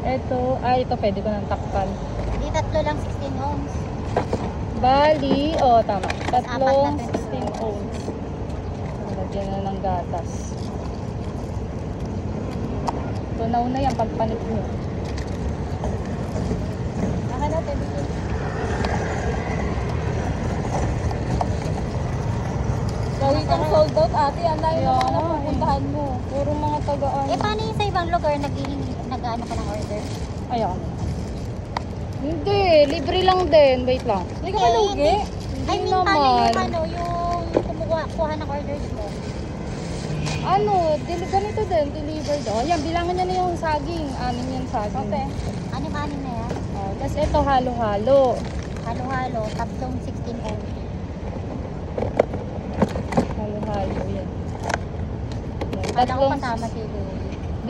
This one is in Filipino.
Ito pwede ko ng takpan. Di tatlo lang 16 ohms. Bali, tama. Tatlong Apat na 16 ohms. Lagyan na ng gatas. Tunaw na yan pagpanik mo. Baka natin dito. Lagi kang sold out, ate. Ang dami Kaya mo nga, na pupuntahan mo. Puro mga tagaan. Paano yung sa ibang lugar nag-ano ka ng order? Ayan. Hindi, libre lang din. Wait lang. Hindi ka malugi. I mean, paano yung kuha ng orders mo? Ganito din, delivered. Yan, bilangan niya na yung saging. Amin yung saging. Okay. Anim-anim na yan. Tapos ito, halo-halo. Halo-halo, tatlong 16 ohms. Halo-halo, yan. Kala ko kasama si Louie.